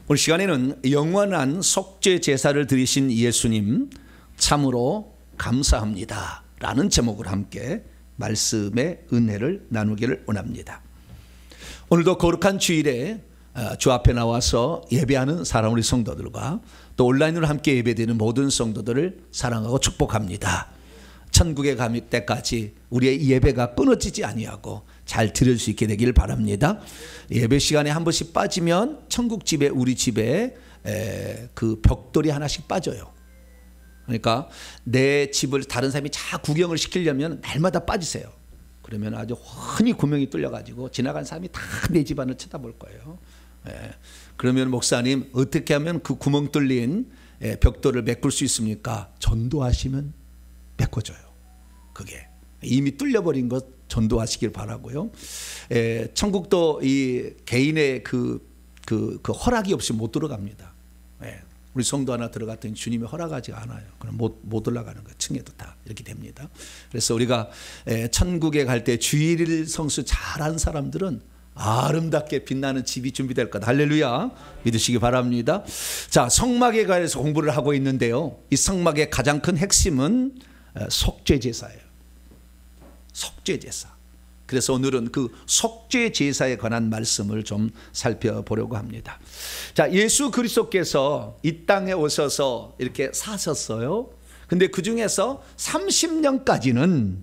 오늘 시간에는 영원한 속죄 제사를 드리신 예수님 참으로 감사합니다 라는 제목으로 함께 말씀의 은혜를 나누기를 원합니다. 오늘도 거룩한 주일에 주 앞에 나와서 예배하는 사랑 우리 성도들과 또 온라인으로 함께 예배드리는 모든 성도들을 사랑하고 축복합니다. 천국에 갈 때까지 우리의 예배가 끊어지지 아니하고 잘 드릴 수 있게 되길 바랍니다. 예배 시간에 한 번씩 빠지면 천국집에 우리 집에 그 벽돌이 하나씩 빠져요. 그러니까 내 집을 다른 사람이 자 구경을 시키려면 날마다 빠지세요. 그러면 아주 훤히 구멍이 뚫려가지고 지나간 사람이 다 내 집안을 쳐다볼 거예요. 그러면 목사님 어떻게 하면 그 구멍 뚫린 벽돌을 메꿀 수 있습니까? 전도하시면 메꿔줘요. 그게 이미 뚫려버린 것 전도하시길 바라고요. 천국도 이 개인의 그 허락이 없이 못 들어갑니다. 우리 성도 하나 들어갔더니 주님이 허락하지 않아요. 그럼 못 올라가는 거예요. 층에도 다 이렇게 됩니다. 그래서 우리가 천국에 갈 때 주일 성수 잘한 사람들은 아름답게 빛나는 집이 준비될 것. 할렐루야 믿으시기 바랍니다. 자, 성막에 관해서 공부를 하고 있는데요, 이 성막의 가장 큰 핵심은 속죄제사예요. 속죄제사. 그래서 오늘은 그 속죄제사에 관한 말씀을 좀 살펴보려고 합니다. 자, 예수 그리스도께서 이 땅에 오셔서 이렇게 사셨어요. 근데 그 중에서 30년까지는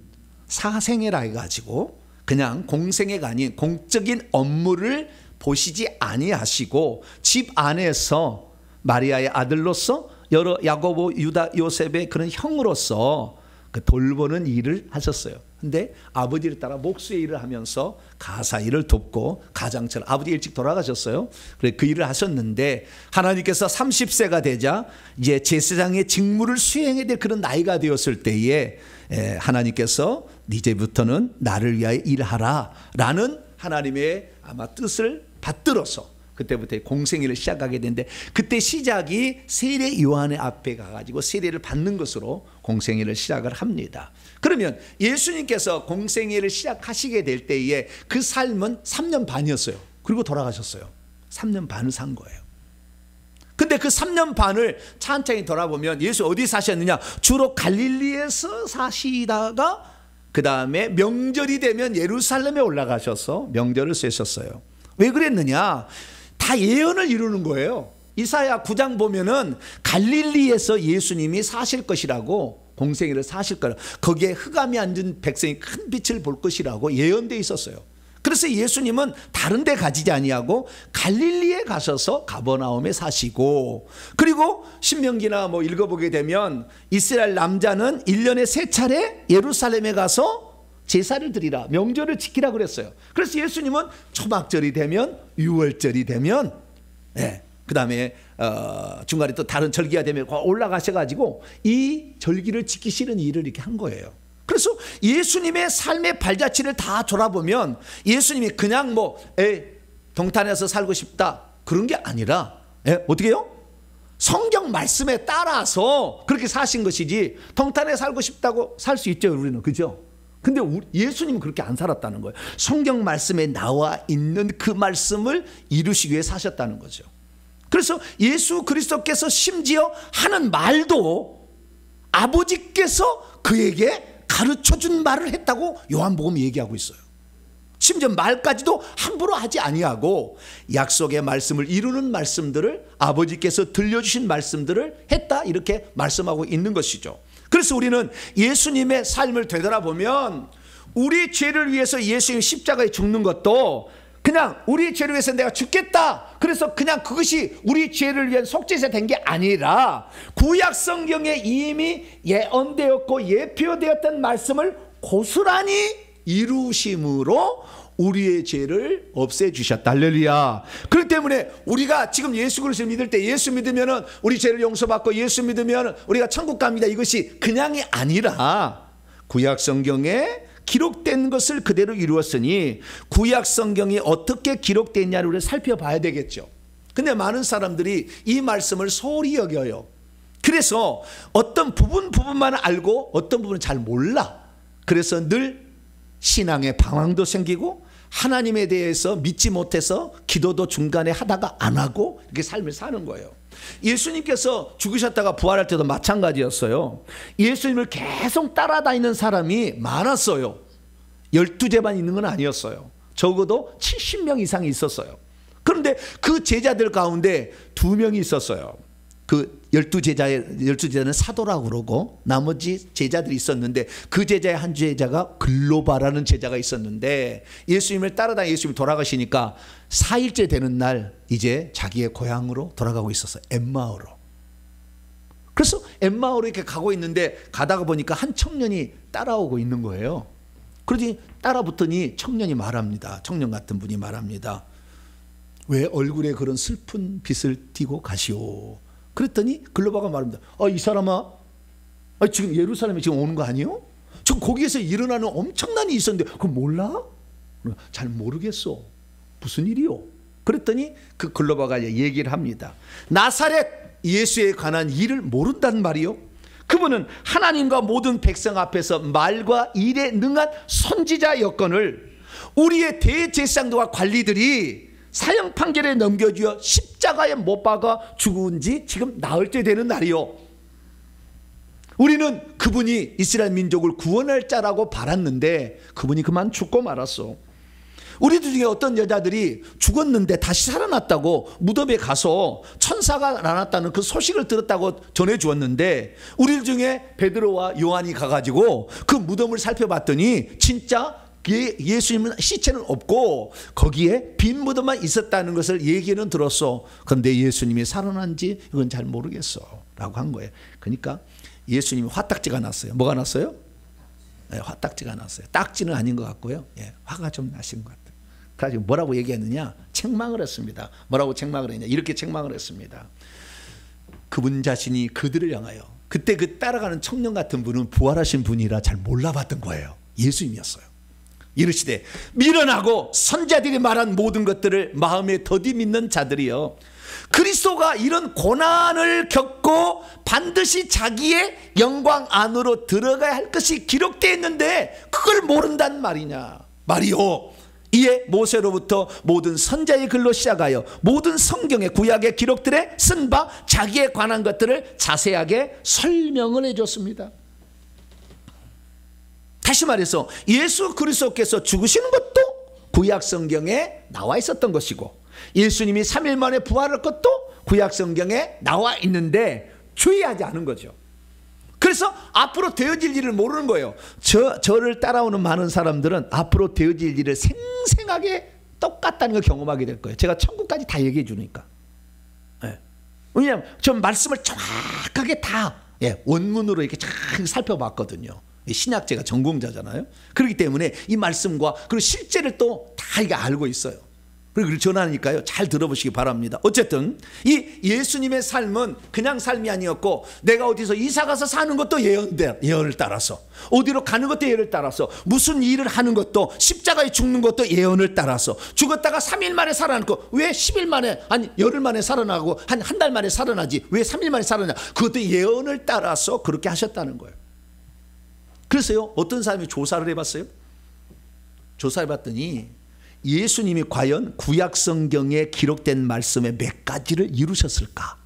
사생애라 해가지고 그냥 공생애가 아닌 공적인 업무를 보시지 아니하시고 집 안에서 마리아의 아들로서 여러 야고보, 유다, 요셉의 그런 형으로서 그 돌보는 일을 하셨어요. 근데 아버지를 따라 목수의 일을 하면서 가사 일을 돕고 가장처럼, 아버지 일찍 돌아가셨어요. 그래 그 일을 하셨는데 하나님께서 30세가 되자 이제 제사장의 직무를 수행해야 될 그런 나이가 되었을 때에 하나님께서 이제부터는 나를 위하여 일하라 라는 하나님의 아마 뜻을 받들어서 그때부터 공생애를 시작하게 되는데, 그때 시작이 세례 요한의 앞에 가가지고 세례를 받는 것으로 공생애를 시작을 합니다. 그러면 예수님께서 공생애를 시작하시게 될 때에 그 삶은 3년 반이었어요. 그리고 돌아가셨어요. 3년 반을 산 거예요. 근데 그 3년 반을 천천히 돌아보면 예수 어디 사셨느냐? 주로 갈릴리에서 사시다가 그 다음에 명절이 되면 예루살렘에 올라가셔서 명절을 쇠셨어요. 왜 그랬느냐? 다 예언을 이루는 거예요. 이사야 9장 보면은 갈릴리에서 예수님이 사실 것이라고, 공생애를 사실 거라, 거기에 흑암이 앉은 백성이 큰 빛을 볼 것이라고 예언되어 있었어요. 그래서 예수님은 다른 데 가지지 아니하고 갈릴리에 가셔서 가버나움에 사시고, 그리고 신명기나 뭐 읽어보게 되면 이스라엘 남자는 1년에 3차례 예루살렘에 가서 제사를 드리라, 명절을 지키라 그랬어요. 그래서 예수님은 초막절이 되면, 6월절이 되면, 그 다음에 중간에 또 다른 절기가 되면 올라가셔가지고 이 절기를 지키시는 일을 이렇게 한 거예요. 그래서 예수님의 삶의 발자취를 다 돌아보면 예수님이 그냥 뭐 동탄에서 살고 싶다 그런 게 아니라 어떻게 해요? 성경 말씀에 따라서 그렇게 사신 것이지, 동탄에 살고 싶다고 살 수 있죠 우리는, 그죠? 근데 예수님은 그렇게 안 살았다는 거예요. 성경 말씀에 나와 있는 그 말씀을 이루시기 위해 사셨다는 거죠. 그래서 예수 그리스도께서 심지어 하는 말도 아버지께서 그에게 가르쳐준 말을 했다고 요한복음 얘기하고 있어요. 심지어 말까지도 함부로 하지 아니하고 약속의 말씀을 이루는 말씀들을, 아버지께서 들려주신 말씀들을 했다, 이렇게 말씀하고 있는 것이죠. 그래서 우리는 예수님의 삶을 되돌아보면 우리 죄를 위해서 예수님이 십자가에 죽는 것도 그냥 우리 죄를 위해서 내가 죽겠다, 그래서 그냥 그것이 우리 죄를 위한 속죄제 된 게 아니라 구약 성경에 이미 예언되었고 예표되었던 말씀을 고스란히 이루심으로 우리의 죄를 없애주셨다. 할렐루야. 그렇기 때문에 우리가 지금 예수 그리스도를 믿을 때, 예수 믿으면 우리 죄를 용서받고 예수 믿으면 우리가 천국 갑니다, 이것이 그냥이 아니라 구약 성경에 기록된 것을 그대로 이루었으니 구약 성경이 어떻게 기록됐냐를 우리가 살펴봐야 되겠죠. 근데 많은 사람들이 이 말씀을 소홀히 여겨요. 그래서 어떤 부분만 알고 어떤 부분은 잘 몰라. 그래서 늘 신앙의 방황도 생기고 하나님에 대해서 믿지 못해서 기도도 중간에 하다가 안 하고 이렇게 삶을 사는 거예요. 예수님께서 죽으셨다가 부활할 때도 마찬가지였어요. 예수님을 계속 따라다니는 사람이 많았어요. 12제만 있는 건 아니었어요. 적어도 70명 이상이 있었어요. 그런데 그 제자들 가운데 2명이 있었어요. 그 12제자는 사도라고 그러고 나머지 제자들이 있었는데 그 제자의 한 제자가 글로바라는 제자가 있었는데 예수님을 따라다니 예수님이 돌아가시니까 4일째 되는 날 이제 자기의 고향으로 돌아가고 있었어요. 엠마오로. 그래서 엠마오로 이렇게 가고 있는데 가다가 보니까 한 청년이 따라오고 있는 거예요. 그러더니 따라붙더니 청년이 말합니다. 청년 같은 분이 말합니다. 왜 얼굴에 그런 슬픈 빛을 띠고 가시오? 그랬더니 글로바가 말합니다. 이 사람아, 지금 예루살렘에 지금 오는 거 아니요? 지금 거기에서 일어나는 엄청난 일이 있었는데 그거 몰라? 잘 모르겠어. 무슨 일이요? 그랬더니 그 글로바가 얘기를 합니다. 나사렛 예수에 관한 일을 모른단 말이요. 그분은 하나님과 모든 백성 앞에서 말과 일에 능한 선지자 여건을 우리의 대제사장들과 관리들이 사형 판결에 넘겨주어 십자가에 못 박아 죽은 지 지금 나흘째 되는 날이요. 우리는 그분이 이스라엘 민족을 구원할 자라고 바랐는데 그분이 그만 죽고 말았어. 우리들 중에 어떤 여자들이 죽었는데 다시 살아났다고 무덤에 가서 천사가 나왔다는 그 소식을 들었다고 전해주었는데 우리들 중에 베드로와 요한이 가가지고 그 무덤을 살펴봤더니 진짜 예수님은 시체는 없고 거기에 빈 무덤만 있었다는 것을 얘기는 들었어. 그런데 예수님이 살아난지 이건 잘 모르겠어 라고 한 거예요. 그러니까 예수님이 화딱지가 났어요. 뭐가 났어요? 네, 화딱지가 났어요. 딱지는 아닌 것 같고요. 화가 좀 나신 것 같아요. 그래서 뭐라고 얘기했느냐? 책망을 했습니다. 뭐라고 책망을 했냐? 이렇게 책망을 했습니다. 그분 자신이 그들을 향하여, 그때 그 따라가는 청년 같은 분은 부활하신 분이라 잘 몰라봤던 거예요. 예수님이었어요. 이르시되 미련하고 선자들이 말한 모든 것들을 마음에 더디 믿는 자들이여, 그리스도가 이런 고난을 겪고 반드시 자기의 영광 안으로 들어가야 할 것이 기록되어 있는데 그걸 모른단 말이요. 이에 모세로부터 모든 선자의 글로 시작하여 모든 성경의 구약의 기록들에 쓴 바 자기에 관한 것들을 자세하게 설명을 해줬습니다. 다시 말해서 예수 그리스도께서 죽으시는 것도 구약 성경에 나와 있었던 것이고 예수님이 3일 만에 부활할 것도 구약 성경에 나와 있는데 주의하지 않은 거죠. 그래서 앞으로 되어질 일을 모르는 거예요. 저를 따라오는 많은 사람들은 앞으로 되어질 일을 생생하게 똑같다는 걸 경험하게 될 거예요. 제가 천국까지 다 얘기해 주니까. 왜냐하면 저 말씀을 정확하게 다 원문으로 이렇게 쫙 살펴봤거든요. 신약제가 전공자잖아요. 그렇기 때문에 이 말씀과 그리고 실제를 또 다 이게 알고 있어요. 그리고 전하니까요, 잘 들어보시기 바랍니다. 어쨌든 이 예수님의 삶은 그냥 삶이 아니었고 내가 어디서 이사 가서 사는 것도 예언을 따라서, 어디로 가는 것도 예언을 따라서, 무슨 일을 하는 것도, 십자가에 죽는 것도 예언을 따라서, 죽었다가 3일 만에 살아나고 왜 10일 만에, 아니 열흘 만에 살아나고 한 달 만에 살아나지 왜 3일 만에 살아나, 그것도 예언을 따라서 그렇게 하셨다는 거예요. 그래서요, 어떤 사람이 조사를 해봤어요. 조사를 해봤더니 예수님이 과연 구약 성경에 기록된 말씀의 몇 가지를 이루셨을까?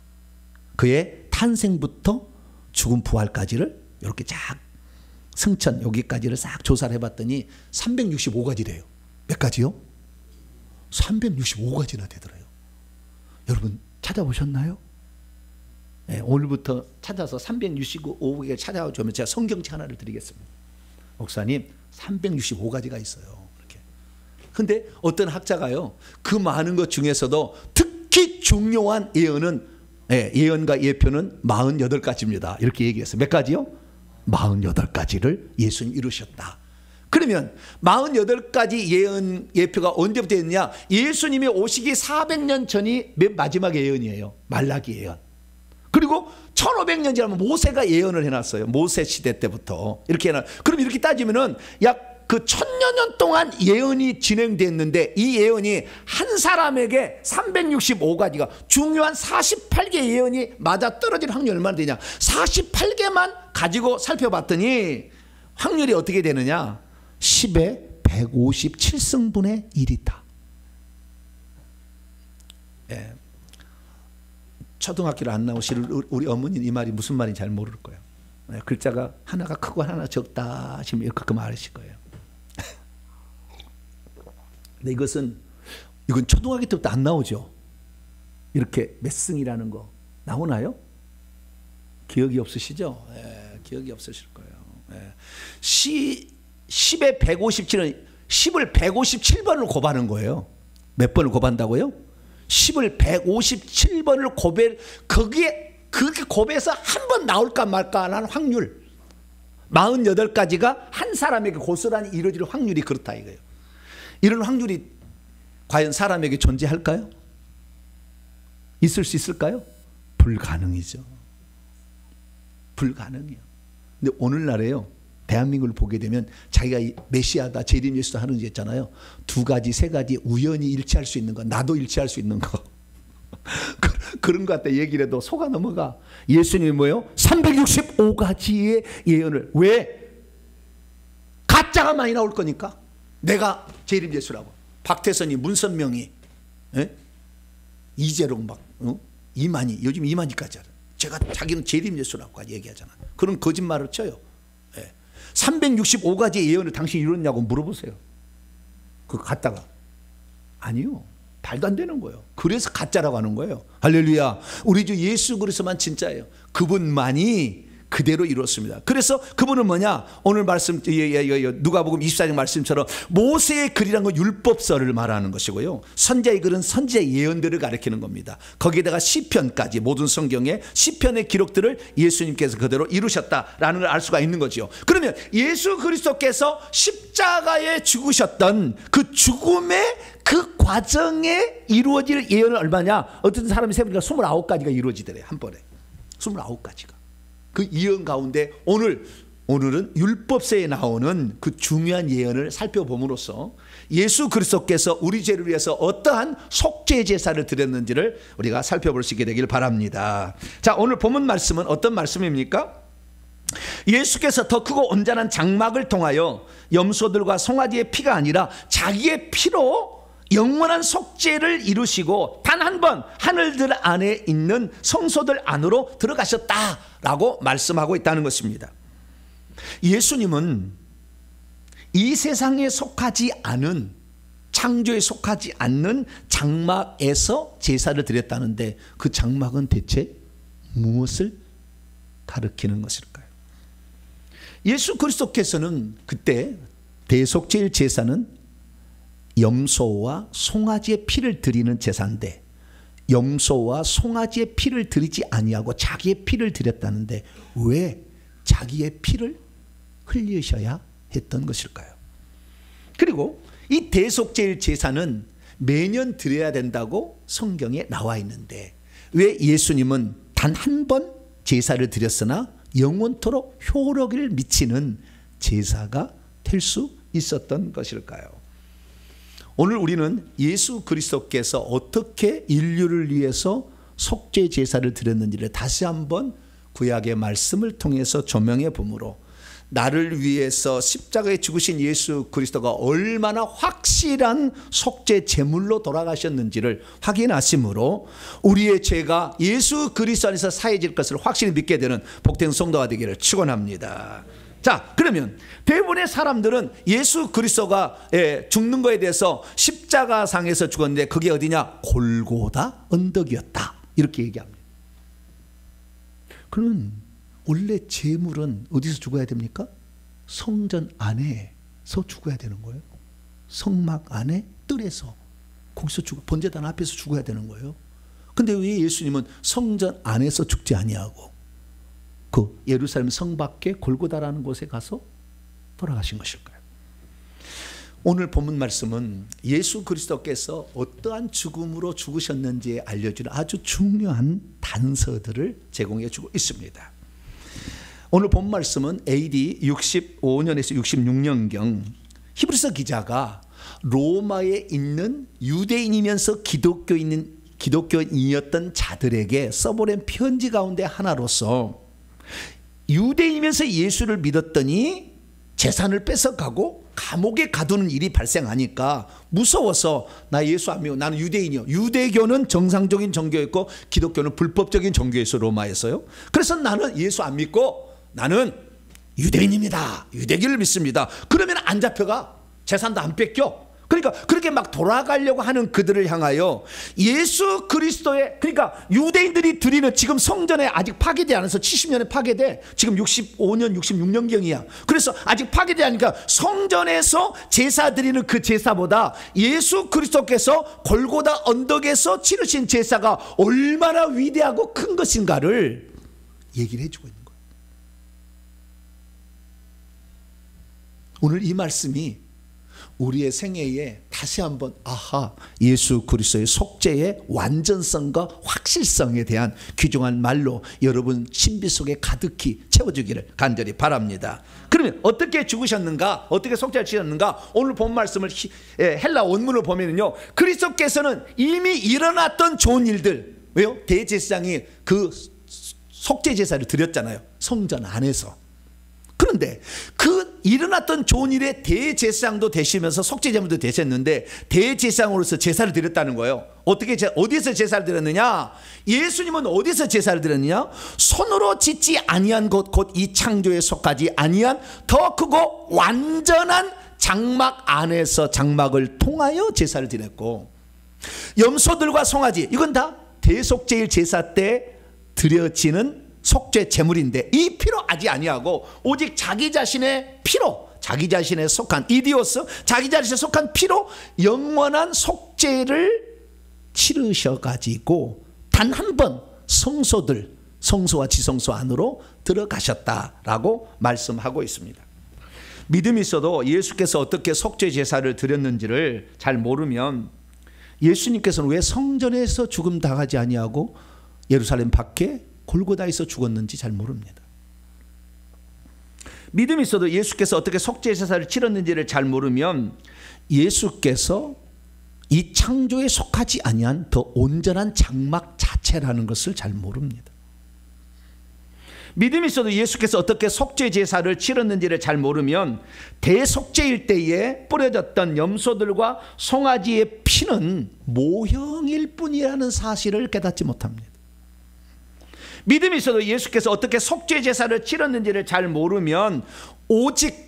그의 탄생부터 죽음 부활까지를 이렇게 쫙 승천 여기까지를 싹 조사를 해봤더니 365가지래요. 몇 가지요? 365가지나 되더래요. 여러분 찾아보셨나요? 네, 오늘부터 찾아서 365개 찾아오면 제가 성경책 하나를 드리겠습니다. 목사님 365가지가 있어요. 근데 어떤 학자가요, 그 많은 것 중에서도 특히 중요한 예언은, 예언과 예표는 48가지입니다. 이렇게 얘기했어요. 몇 가지요? 48가지를 예수님 이루셨다. 그러면 48가지 예언, 예표가 언제부터 했느냐? 예수님이 오시기 400년 전이 맨 마지막 예언이에요. 말라기 예언. 그리고 1500년 지나면 모세가 예언을 해놨어요. 모세 시대 때부터. 이렇게 해놨. 그럼 이렇게 따지면은 약 그 1000여 년 동안 예언이 진행됐는데 이 예언이 한 사람에게 365가지가 중요한 48개 예언이 맞아 떨어질 확률이 얼마나 되냐? 48개만 가지고 살펴봤더니 확률이 어떻게 되느냐? 10의 157승분의 1이다. 예. 초등학교를 안 나오실 우리 어머니는 이 말이 무슨 말인지 잘 모를 거예요. 예. 글자가 하나가 크고 하나 적다 하시면 이렇게 말하실 거예요. 근데 이건 초등학교 때부터 안 나오죠. 이렇게 몇 승이라는 거 나오나요? 기억이 없으시죠? 예, 기억이 없으실 거예요. 예. 10에 157은 10을 157번을 곱하는 거예요. 몇 번을 곱한다고요? 10을 157번을 그게 그렇게 곱해서 한 번 나올까 말까 하는 확률, 48가지가 한 사람에게 고스란히 이루어질 확률이 그렇다 이거예요. 이런 확률이 과연 사람에게 존재할까요? 있을 수 있을까요? 불가능이죠. 불가능해요. 근데 오늘날에요, 대한민국을 보게 되면 자기가 메시아다, 재림 예수다 하는 게 있잖아요. 2가지, 3가지 우연히 일치할 수 있는 거, 나도 일치할 수 있는 거. 그런 것 같다 얘기를 해도 속아 넘어가. 예수님이 뭐예요? 365가지의 예언을. 왜? 가짜가 많이 나올 거니까. 내가 재림 예수라고. 박태선이, 문선명이, 예? 이재롱 막, 이만희, 요즘 이만희까지 하잖아. 제가 자기는 재림 예수라고 얘기하잖아. 그런 거짓말을 쳐요. 예. 365가지의 예언을 당신이 이뤘냐고 물어보세요. 그거 갖다가. 아니요. 말도 안 되는 거예요. 그래서 가짜라고 하는 거예요. 할렐루야. 우리 주 예수 그리스도만 진짜예요. 그분만이 그대로 이뤘습니다. 그래서 그분은 뭐냐? 오늘 말씀 누가복음 24장 말씀처럼 모세의 글이란 건 율법서를 말하는 것이고요. 선지자의 글은 선지자의 예언들을 가리키는 겁니다. 거기에다가 시편까지 모든 성경의 시편의 기록들을 예수님께서 그대로 이루셨다라는 걸 알 수가 있는 거죠. 그러면 예수 그리스도께서 십자가에 죽으셨던 그 죽음의 그 과정에 이루어질 예언은 얼마냐? 어떤 사람이 세보니까 29가지가 이루어지더래요. 한 번에. 29가지가. 그 예언 가운데 오늘은 율법서에 나오는 그 중요한 예언을 살펴봄으로써 예수 그리스도께서 우리 죄를 위해서 어떠한 속죄 제사를 드렸는지를 우리가 살펴볼 수 있게 되길 바랍니다. 자, 오늘 본문 말씀은 어떤 말씀입니까? 예수께서 더 크고 온전한 장막을 통하여 염소들과 송아지의 피가 아니라 자기의 피로 영원한 속죄를 이루시고 단 한 번 하늘들 안에 있는 성소들 안으로 들어가셨다라고 말씀하고 있다는 것입니다. 예수님은 이 세상에 속하지 않은, 창조에 속하지 않는 장막에서 제사를 드렸다는데 그 장막은 대체 무엇을 가리키는 것일까요? 예수 그리스도께서는 그때 대속죄일 제사는 염소와 송아지의 피를 드리는 제사인데 염소와 송아지의 피를 드리지 아니하고 자기의 피를 드렸다는데 왜 자기의 피를 흘리셔야 했던 것일까요? 그리고 이 대속죄일 제사는 매년 드려야 된다고 성경에 나와 있는데 왜 예수님은 단 한 번 제사를 드렸으나 영원토록 효력을 미치는 제사가 될 수 있었던 것일까요? 오늘 우리는 예수 그리스도께서 어떻게 인류를 위해서 속죄 제사를 드렸는지를 다시 한번 구약의 말씀을 통해서 조명해 보므로 나를 위해서 십자가에 죽으신 예수 그리스도가 얼마나 확실한 속죄 제물로 돌아가셨는지를 확인하심으로 우리의 죄가 예수 그리스도 안에서 사해질 것을 확실히 믿게 되는 복된 성도가 되기를 축원합니다. 자, 그러면 대부분의 사람들은 예수 그리스도가 죽는 거에 대해서 십자가상에서 죽었는데 그게 어디냐? 골고다 언덕이었다 이렇게 얘기합니다. 그러면 원래 제물은 어디서 죽어야 됩니까? 성전 안에서 죽어야 되는 거예요. 성막 안에 뜰에서 거기서 번제단 앞에서 죽어야 되는 거예요. 근데 왜 예수님은 성전 안에서 죽지 아니하고 그 예루살렘 성 밖에 골고다라는 곳에 가서 돌아가신 것일까요? 오늘 본문 말씀은 예수 그리스도께서 어떠한 죽음으로 죽으셨는지에 알려주는 아주 중요한 단서들을 제공해 주고 있습니다. 오늘 본 말씀은 AD 65년에서 66년경 히브리서 기자가 로마에 있는 유대인이면서 기독교인이었던 자들에게 써보낸 편지 가운데 하나로서 유대인이면서 예수를 믿었더니 재산을 뺏어가고 감옥에 가두는 일이 발생하니까 무서워서 나 예수 안 믿어. 나는 유대인이요. 유대교는 정상적인 종교였고 기독교는 불법적인 종교였어요. 로마에서요. 그래서 나는 예수 안 믿고 나는 유대인입니다. 유대교를 믿습니다. 그러면 안 잡혀가. 재산도 안 뺏겨. 그러니까 그렇게 막 돌아가려고 하는 그들을 향하여 예수 그리스도의, 그러니까 유대인들이 드리는, 지금 성전에 아직 파괴되지 않아서 70년에 파괴돼. 지금 65년 66년경이야. 그래서 아직 파괴되지 않으니까 성전에서 제사 드리는 그 제사보다 예수 그리스도께서 골고다 언덕에서 치르신 제사가 얼마나 위대하고 큰 것인가를 얘기를 해주고 있는 거예요. 오늘 이 말씀이 우리의 생애에 다시 한번 예수 그리스도의 속죄의 완전성과 확실성에 대한 귀중한 말로 여러분 신비 속에 가득히 채워주기를 간절히 바랍니다. 그러면 어떻게 죽으셨는가, 어떻게 속죄를 치렀는가, 오늘 본 말씀을 헬라 원문을 보면요, 그리스도께서는 이미 일어났던 좋은 일들, 왜요? 대제사장이 그 속죄 제사를 드렸잖아요, 성전 안에서. 그런데 그 일어났던 좋은 일에 대제사장도 되시면서 속죄제물도 되셨는데 대제사장으로서 제사를 드렸다는 거예요. 어디서 제사를 드렸느냐? 예수님은 어디서 제사를 드렸느냐? 손으로 짓지 아니한 것, 곧 이 창조에 속하지 아니한 더 크고 완전한 장막 안에서 장막을 통하여 제사를 드렸고, 염소들과 송아지, 이건 다 대속죄일 제사 때 드려지는 속죄 제물인데 이 피로 하지 아니하고 오직 자기 자신의 피로, 자기 자신에 속한 이디오스, 자기 자신에 속한 피로 영원한 속죄를 치르셔가지고 단 한 번 성소와 지성소 안으로 들어가셨다라고 말씀하고 있습니다. 믿음이 있어도 예수께서 어떻게 속죄 제사를 드렸는지를 잘 모르면 예수님께서는 왜 성전에서 죽음 당하지 아니하고 예루살렘 밖에 골고다에서 죽었는지 잘 모릅니다. 믿음이 있어도 예수께서 어떻게 속죄 제사를 치렀는지를 잘 모르면 예수께서 이 창조에 속하지 아니한 더 온전한 장막 자체라는 것을 잘 모릅니다. 믿음이 있어도 예수께서 어떻게 속죄 제사를 치렀는지를 잘 모르면 대속죄일 때에 뿌려졌던 염소들과 송아지의 피는 모형일 뿐이라는 사실을 깨닫지 못합니다. 믿음이 있어도 예수께서 어떻게 속죄 제사를 치렀는지를 잘 모르면 오직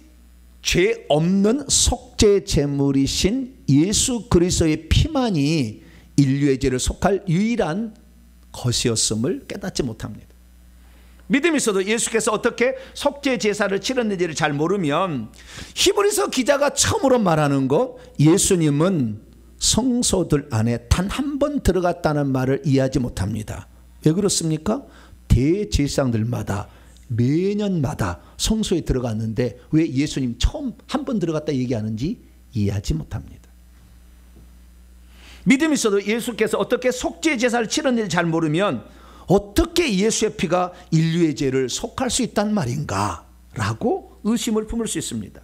죄 없는 속죄 제물이신 예수 그리스도의 피만이 인류의 죄를 속할 유일한 것이었음을 깨닫지 못합니다. 믿음이 있어도 예수께서 어떻게 속죄 제사를 치렀는지를 잘 모르면 히브리서 기자가 처음으로 말하는 것, 예수님은 성소들 안에 단 한 번 들어갔다는 말을 이해하지 못합니다. 왜 그렇습니까? 대제사장들마다 매년마다 성소에 들어갔는데 왜 예수님 처음 한 번 들어갔다 얘기하는지 이해하지 못합니다. 믿음이 있어도 예수께서 어떻게 속죄 제사를 치렀는지 잘 모르면 어떻게 예수의 피가 인류의 죄를 속할 수 있단 말인가 라고 의심을 품을 수 있습니다.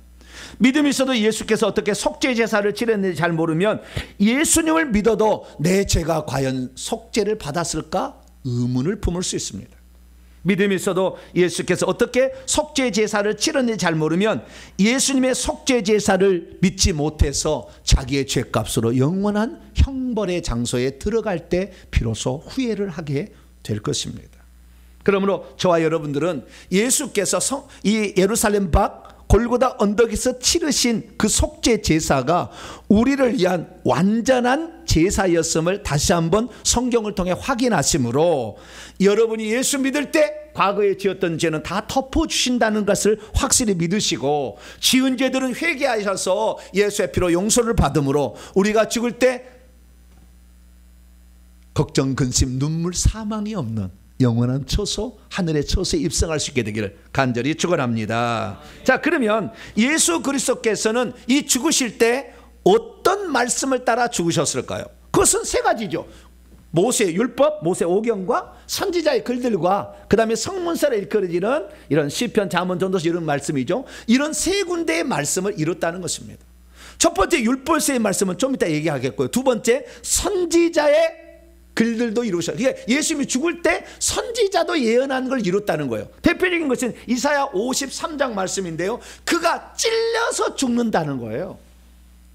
믿음이 있어도 예수께서 어떻게 속죄 제사를 치렀는지 잘 모르면 예수님을 믿어도 내 죄가 과연 속죄를 받았을까 의문을 품을 수 있습니다. 믿음이 있어도 예수께서 어떻게 속죄 제사를 치렀는지 잘 모르면 예수님의 속죄 제사를 믿지 못해서 자기의 죄값으로 영원한 형벌의 장소에 들어갈 때 비로소 후회를 하게 될 것입니다. 그러므로 저와 여러분들은 예수께서 이 예루살렘 밖 골고다 언덕에서 치르신 그 속죄 제사가 우리를 위한 완전한 제사였음을 다시 한번 성경을 통해 확인하시므로 여러분이 예수 믿을 때 과거에 지었던 죄는 다 덮어주신다는 것을 확실히 믿으시고 지은 죄들은 회개하셔서 예수의 피로 용서를 받음으로 우리가 죽을 때 걱정, 근심, 눈물, 사망이 없는 영원한 처소, 하늘의 처소에 입성할 수 있게 되기를 간절히 축원합니다. 자, 그러면 예수 그리스도께서는 이 죽으실 때 어떤 말씀을 따라 죽으셨을까요? 그것은 세 가지죠. 모세 율법, 모세 오경과 선지자의 글들과 그 다음에 성문서를 일컬어지는 이런 시편, 잠언, 전도서 이런 말씀이죠. 이런 세 군데의 말씀을 이뤘다는 것입니다. 첫 번째 율법서의 말씀은 좀 이따 얘기하겠고요. 두 번째 선지자의 글들도 이루셨어요. 그러니까 예수님이 죽을 때 선지자도 예언한 걸 이뤘다는 거예요. 대표적인 것은 이사야 53장 말씀인데요. 그가 찔려서 죽는다는 거예요.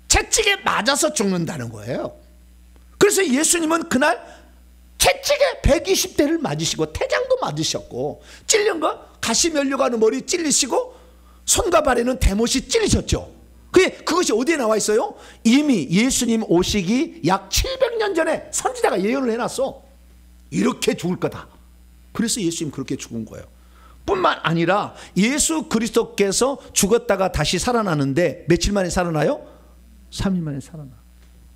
채찍에 맞아서 죽는다는 거예요. 그래서 예수님은 그날 채찍에 120대를 맞으시고 태장도 맞으셨고, 찔린 거 가시 면류관으로 머리 찔리시고 손과 발에는 대못이 찔리셨죠. 그것이 어디에 나와 있어요? 이미 예수님 오시기 약 700년 전에 선지자가 예언을 해놨어. 이렇게 죽을 거다. 그래서 예수님 그렇게 죽은 거예요. 뿐만 아니라 예수 그리스도께서 죽었다가 다시 살아나는데 며칠 만에 살아나요? 3일 만에 살아나.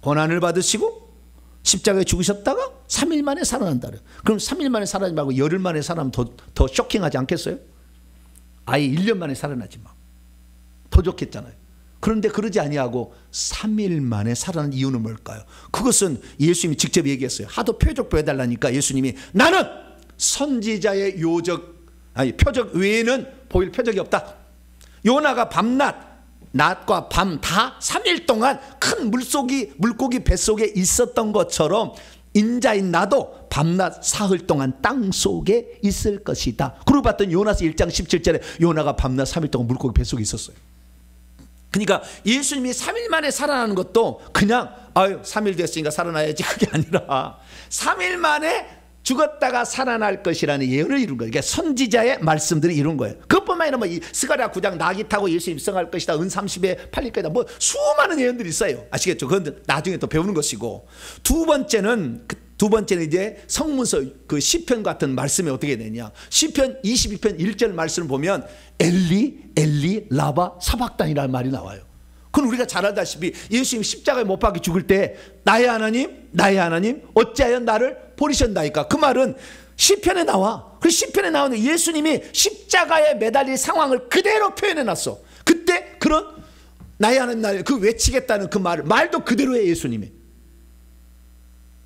고난을 받으시고 십자가에 죽으셨다가 3일 만에 살아난다. 그럼 3일 만에 살아나지 말고 열흘 만에 살아나면 더 쇼킹하지 않겠어요? 아예 1년 만에 살아나지 마. 더 좋겠잖아요. 그런데 그러지 아니하고 3일 만에 살아난 이유는 뭘까요? 그것은 예수님이 직접 얘기했어요. 하도 표적 보여달라니까 예수님이 나는 선지자의 표적 외에는 보일 표적이 없다. 요나가 밤낮, 낮과 밤 다 3일 동안 큰 물고기 뱃속에 있었던 것처럼 인자인 나도 밤낮 사흘 동안 땅 속에 있을 것이다. 그러고 봤더니 요나서 1장 17절에 요나가 밤낮 3일 동안 물고기 뱃속에 있었어요. 그러니까 예수님이 3일 만에 살아나는 것도 그냥 3일 됐으니까 살아나야지 그게 아니라 3일 만에 죽었다가 살아날 것이라는 예언을 이룬 거예요. 그러니까 선지자의 말씀들이 이룬 거예요. 그것뿐만 아니라 스가랴 9장 나귀 타고 예수님 입성할 것이다. 은 30에 팔릴 것이다. 수많은 예언들이 있어요. 아시겠죠? 그건 나중에 또 배우는 것이고, 두 번째는 이제 성문서 그 시편 같은 말씀이 어떻게 되냐. 시편 22편 1절 말씀을 보면 엘리 엘리 라바 사박단이라는 말이 나와요. 그건 우리가 잘 알다시피 예수님 십자가에 못 박혀 죽을 때 나의 하나님 어찌하여 나를 버리셨나이까. 그 말은 시편에 나와. 그 시편에 나오는 예수님이 십자가에 매달릴 상황을 그대로 표현해놨어. 그때 그런 나의 하나님 나의 그 외치겠다는 그 말도 그대로 해 예수님이.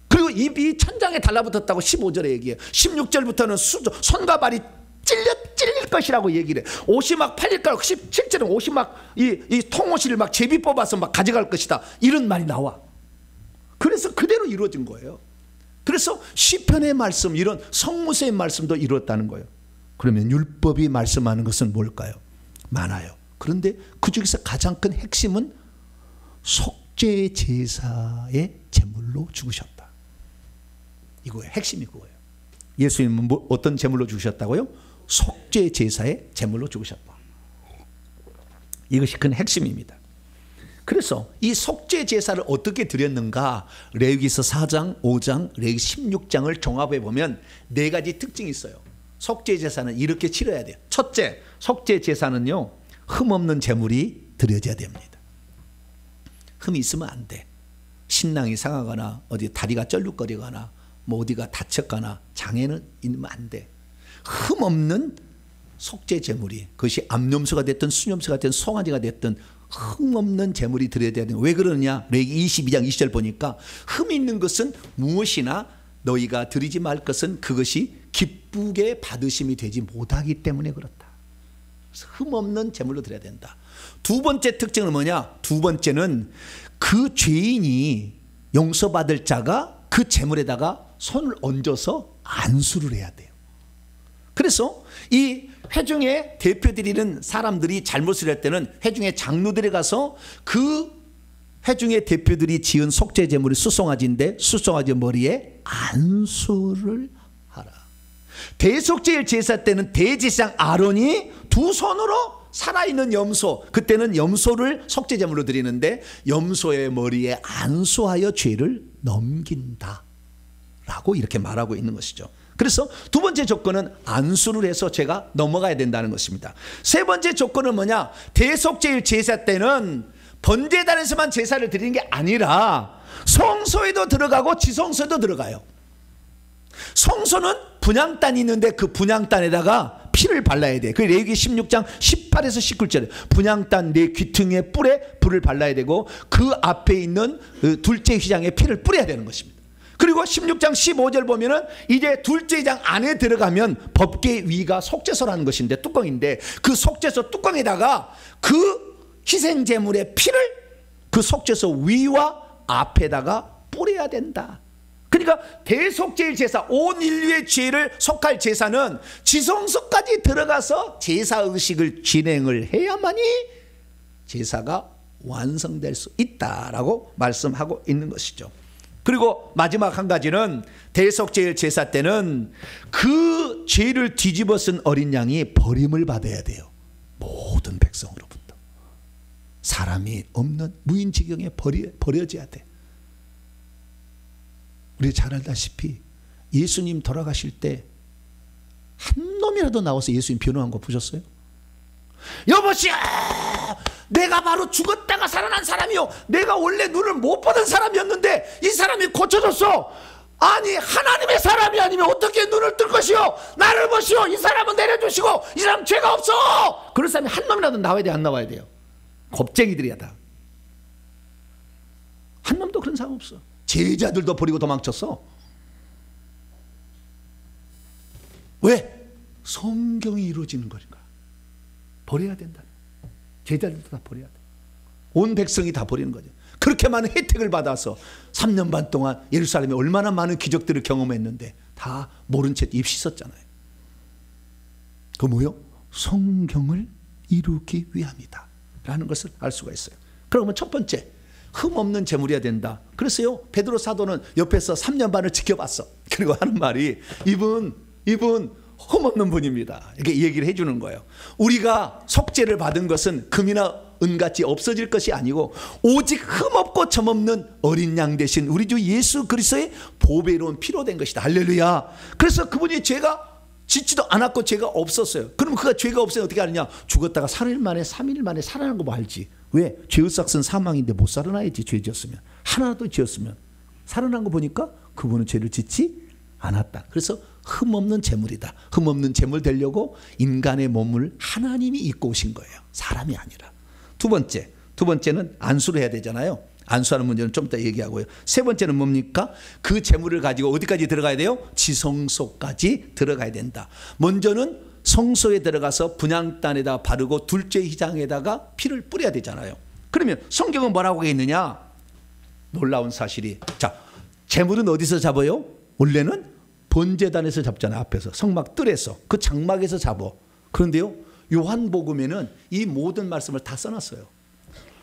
그리고 입이 천장에 달라붙었다고 15절에 얘기해요. 16절부터는 손과 발이 찔릴 것이라고 얘기를 해. 옷이 막 팔릴 거라고 17절은 옷이 막 이 통옷을 막 제비 뽑아서 막 가져갈 것이다. 이런 말이 나와. 그래서 그대로 이루어진 거예요. 그래서 시편의 말씀, 이런 성모세의 말씀도 이루었다는 거예요. 그러면 율법이 말씀하는 것은 뭘까요? 많아요. 그런데 그 중에서 가장 큰 핵심은 속죄 제사의 제물로 죽으셨다. 이거예요. 핵심이 그거예요. 예수님은 어떤 제물로 죽으셨다고요? 속죄 제사의 제물로 죽으셨다. 이것이 큰 핵심입니다. 그래서 이 속죄 제사를 어떻게 드렸는가? 레위기서 4장, 5장, 레위기 16장을 종합해 보면 네 가지 특징이 있어요. 속죄 제사는 이렇게 치러야 돼요. 첫째, 속죄 제사는요, 흠 없는 제물이 드려져야 됩니다. 흠이 있으면 안 돼. 신랑이 상하거나 어디 다리가 쩔룩거리거나 어디가 다쳤거나 장애는 있으면 안 돼. 흠 없는 속죄 제물이, 그것이 암염소가 됐든 수염소가 됐든 송아지가 됐든 흠 없는 제물이 드려야 되는. 왜 그러느냐? 레위기 22장 20절 보니까 흠 있는 것은 무엇이나 너희가 드리지 말 것은 그것이 기쁘게 받으심이 되지 못하기 때문에 그렇다. 흠 없는 제물로 드려야 된다. 두 번째 특징은 뭐냐? 두 번째는 그 죄인이 용서받을 자가 그 제물에다가 손을 얹어서 안수를 해야 돼요. 그래서 이 회중의 대표드리는 사람들이 잘못을 할 때는 회중의 장로들이 가서 그 회중의 대표들이 지은 속죄 제물이 수송아지인데 수송아지 머리에 안수를 하라. 대속죄일 제사 때는 대제사장 아론이 두 손으로 살아있는 염소, 그때는 염소를 속죄 제물로 드리는데 염소의 머리에 안수하여 죄를 넘긴다 라고 이렇게 말하고 있는 것이죠. 그래서 두 번째 조건은 안수를 해서 죄가 넘어가야 된다는 것입니다. 세 번째 조건은 뭐냐? 대속죄일 제사 때는 번제단에서만 제사를 드리는 게 아니라 성소에도 들어가고 지성소에도 들어가요. 성소는 분향단이 있는데 그 분향단에다가 피를 발라야 돼. 그 레위기 16장 18에서 19절에 분향단 내 귀퉁이의 뿔에 불을 발라야 되고 그 앞에 있는 둘째 휘장에 피를 뿌려야 되는 것입니다. 그리고 16장 15절 보면은 이제 둘째 휘장 안에 들어가면 법궤 위가 속죄소라는 것인데 뚜껑인데 그 속죄소 뚜껑에다가 그 희생제물의 피를 그 속죄소 위와 앞에다가 뿌려야 된다. 그러니까 대속제일 제사, 온 인류의 죄를 속할 제사는 지성소까지 들어가서 제사 의식을 진행을 해야만이 제사가 완성될 수 있다라고 말씀하고 있는 것이죠. 그리고 마지막 한 가지는 대속제일 제사 때는 그 죄를 뒤집어 쓴 어린 양이 버림을 받아야 돼요. 모든 백성으로부터. 사람이 없는 무인지경에 버려져야 돼. 우리 잘 알다시피 예수님 돌아가실 때 한 놈이라도 나와서 예수님 변호한 거 보셨어요? 여보시오, 내가 바로 죽었다가 살아난 사람이요, 내가 원래 눈을 못 보던 사람이었는데 이 사람이 고쳐졌어. 아니 하나님의 사람이 아니면 어떻게 눈을 뜰 것이요? 나를 보시오, 이 사람은 내려주시고 이 사람 죄가 없어. 그런 사람이 한 놈이라도 나와야 돼, 안 나와야 돼요? 겁쟁이들이야 다. 한 놈도 그런 사람 없어. 제자들도 버리고 도망쳤어. 왜? 성경이 이루어지는 거니까. 버려야 된다. 제자들도 다 버려야 돼. 온 백성이 다 버리는 거죠. 그렇게 많은 혜택을 받아서 3년 반 동안 예루살렘에 얼마나 많은 기적들을 경험했는데 다 모른 채 입 씻었잖아요. 그 뭐요? 성경을 이루기 위함이다 라는 것을 알 수가 있어요. 그러면 첫 번째, 흠없는 제물이어야 된다. 그래서요, 베드로 사도는 옆에서 3년 반을 지켜봤어. 그리고 하는 말이 이분 흠없는 분입니다. 이렇게 얘기를 해주는 거예요. 우리가 속죄를 받은 것은 금이나 은같이 없어질 것이 아니고 오직 흠없고 점없는 어린 양 대신 우리 주 예수 그리스도의 보배로운 피로 된 것이다. 할렐루야. 그래서 그분이 죄가 짓지도 않았고 죄가 없었어요. 그럼 그가 죄가 없으면 어떻게 하느냐? 죽었다가 3일 만에 3일 만에 살아난 거 뭐 알지? 왜? 죄의 삭은 사망인데 못 살아나야지. 죄 지었으면. 하나도 지었으면. 살아난 거 보니까 그분은 죄를 짓지 않았다. 그래서 흠없는 제물이다. 흠없는 제물 되려고 인간의 몸을 하나님이 입고 오신 거예요. 사람이 아니라. 두 번째는 안수를 해야 되잖아요. 안수하는 문제는 좀 이따 얘기하고요. 세 번째는 뭡니까? 그 제물을 가지고 어디까지 들어가야 돼요? 지성소까지 들어가야 된다. 먼저는 성소에 들어가서 분향단에다 바르고 둘째 휘장에다가 피를 뿌려야 되잖아요. 그러면 성경은 뭐라고 했느냐? 놀라운 사실이, 자, 제물은 어디서 잡아요? 원래는 번제단에서 잡잖아요. 앞에서 성막 뜰에서, 그 장막에서 잡아. 그런데요, 요한복음에는 이 모든 말씀을 다 써놨어요.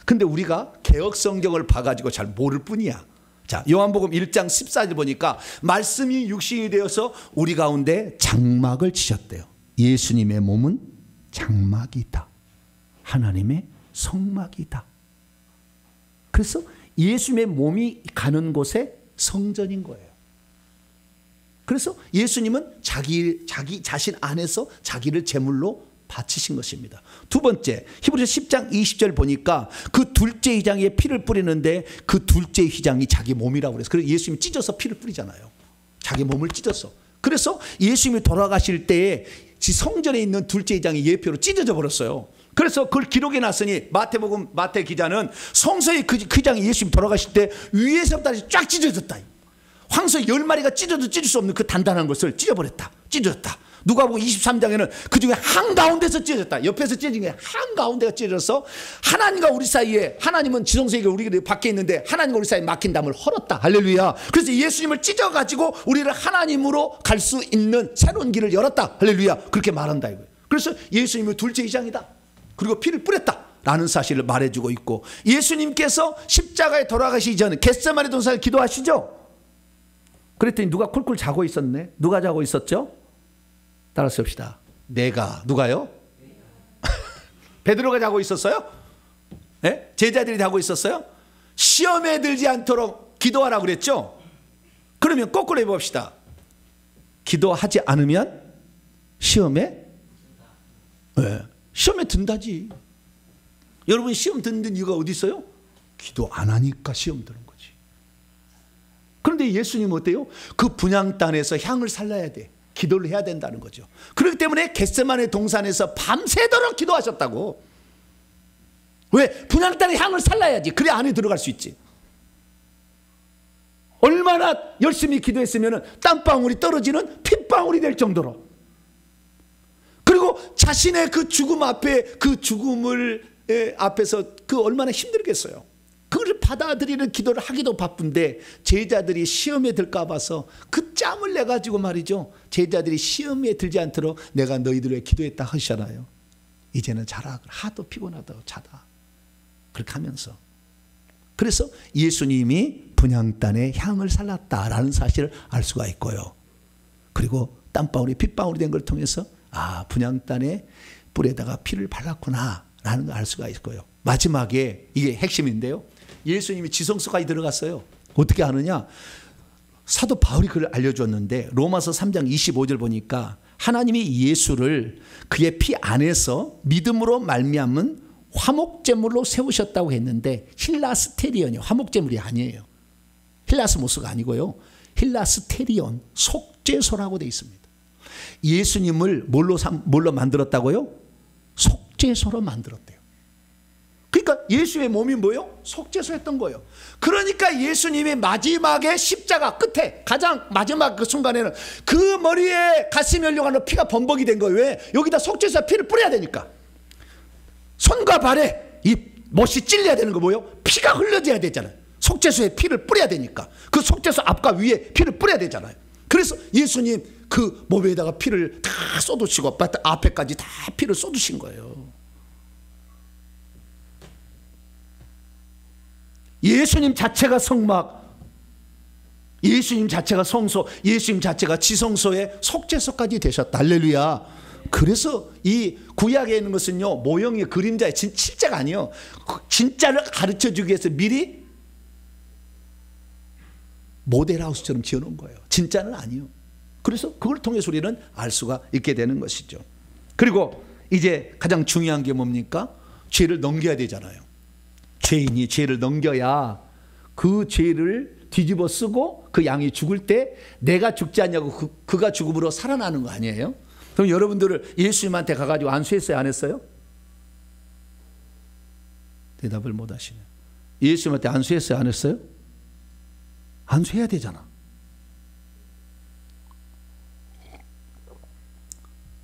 근데 우리가 개역 성경을 봐가지고 잘 모를 뿐이야. 자, 요한복음 1장 14절 보니까 말씀이 육신이 되어서 우리 가운데 장막을 치셨대요. 예수님의 몸은 장막이다. 하나님의 성막이다. 그래서 예수님의 몸이 가는 곳에 성전인 거예요. 그래서 예수님은 자기 자신 안에서 자기를 제물로 바치신 것입니다. 두 번째, 히브리서 10장 20절 보니까 그 둘째 휘장에 피를 뿌리는데 그 둘째 휘장이 자기 몸이라고 그래서, 그래서 예수님이 찢어서 피를 뿌리잖아요. 자기 몸을 찢어서. 그래서 예수님이 돌아가실 때에 성전에 있는 둘째 휘장이 예표로 찢어져 버렸어요. 그래서 그걸 기록해 놨으니 마태복음 마태 기자는 성서의 그 휘장이 예수님이 돌아가실 때 위에서부터 쫙 찢어졌다. 황소 10마리가 찢어도 찢을 수 없는 그 단단한 것을 찢어버렸다. 찢어졌다. 누가복음 23장에는 그 중에 한가운데서 찢어졌다. 옆에서 찢어진 게 한가운데가 찢어져서 하나님과 우리 사이에, 하나님은 지성소에게 우리 밖에 있는데 하나님과 우리 사이에 막힌 담을 헐었다. 할렐루야. 그래서 예수님을 찢어가지고 우리를 하나님으로 갈 수 있는 새로운 길을 열었다. 할렐루야. 그렇게 말한다 이거예요. 그래서 예수님은 둘째 휘장이다. 그리고 피를 뿌렸다 라는 사실을 말해주고 있고, 예수님께서 십자가에 돌아가시기 전에 겟세마네 동산에서 기도하시죠. 그랬더니 누가 쿨쿨 자고 있었네. 누가 자고 있었죠? 따라서 봅시다. 누가요? 베드로가 자고 있었어요? 네? 제자들이 자고 있었어요? 시험에 들지 않도록 기도하라고 그랬죠? 그러면 거꾸로 해봅시다. 기도하지 않으면 시험에 든다지. 여러분 시험 듣는 이유가 어디 있어요? 기도 안 하니까 시험 드는 거지. 그런데 예수님은 어때요? 그 분향단에서 향을 살라야 돼. 기도를 해야 된다는 거죠. 그렇기 때문에 겟세마네 동산에서 밤새도록 기도하셨다고. 왜? 분향단의 향을 살라야지. 그래 안에 들어갈 수 있지. 얼마나 열심히 기도했으면 땀방울이 떨어지는 핏방울이 될 정도로. 그리고 자신의 그 죽음 앞에, 그 죽음을 앞에서 그 얼마나 힘들겠어요. 그걸 그를 받아들이는 기도를 하기도 바쁜데 제자들이 시험에 들까 봐서 그 짬을 내 가지고 말이죠, 제자들이 시험에 들지 않도록 내가 너희들을 위해 기도했다 하시잖아요. 이제는 자라. 하도 피곤하다고 자다. 그렇게 하면서. 그래서 예수님이 분향단에 향을 살랐다라는 사실을 알 수가 있고요. 그리고 땀방울이 핏방울이 된 걸 통해서 분향단에 뿔에다가 피를 발랐구나 라는 걸 알 수가 있고요. 마지막에 이게 핵심인데요, 예수님이 지성소까지 들어갔어요. 어떻게 아느냐? 사도 바울이 그걸 알려줬는데 로마서 3장 25절 보니까 하나님이 예수를 그의 피 안에서 믿음으로 말미암은 화목제물로 세우셨다고 했는데 힐라스테리온이 화목제물이 아니에요. 힐라스모스가 아니고요. 힐라스테리온, 속죄소라고 되어 있습니다. 예수님을 뭘로 만들었다고요? 속죄소로 만들었대요. 그러니까 예수의 몸이 뭐예요? 속죄소였던 거예요. 그러니까 예수님이 마지막에 십자가 끝에 가장 마지막 그 순간에는 그 머리에 가슴이 열려가는 피가 범벅이 된 거예요. 왜? 여기다 속죄소에 피를 뿌려야 되니까. 손과 발에 이 못이 찔려야 되는 거 뭐예요? 피가 흘러져야 되잖아요. 속죄소에 피를 뿌려야 되니까. 그 속죄소 앞과 위에 피를 뿌려야 되잖아요. 그래서 예수님 그 몸에다가 피를 다 쏟으시고 앞에까지 다 피를 쏟으신 거예요. 예수님 자체가 성막, 예수님 자체가 성소, 예수님 자체가 지성소의 속죄소까지 되셨다. 할렐루야. 그래서 이 구약에 있는 것은요, 모형의 그림자의 실제가 아니에요. 진짜를 가르쳐주기 위해서 미리 모델하우스처럼 지어놓은 거예요. 진짜는 아니에요. 그래서 그걸 통해서 우리는 알 수가 있게 되는 것이죠. 그리고 이제 가장 중요한 게 뭡니까? 죄를 넘겨야 되잖아요. 죄인이 죄를 넘겨야 그 죄를 뒤집어 쓰고 그 양이 죽을 때 내가 죽지 않냐고 그가 죽음으로 살아나는 거 아니에요? 그럼 여러분들을 예수님한테 가가지고 안수했어요, 안 했어요? 대답을 못 하시네요. 예수님한테 안수했어요, 안 했어요? 안수해야 되잖아.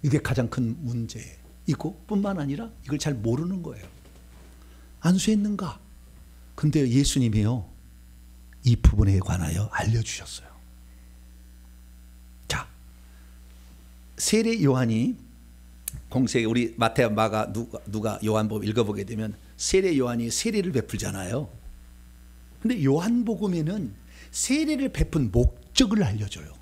이게 가장 큰 문제이고 뿐만 아니라 이걸 잘 모르는 거예요. 안수했는가? 근데 예수님이요, 이 부분에 관하여 알려주셨어요. 자, 세례 요한이 공세에 우리 마태와 마가 누가 요한복음 읽어보게 되면 세례 요한이 세례를 베풀잖아요. 근데 요한복음에는 세례를 베푼 목적을 알려줘요.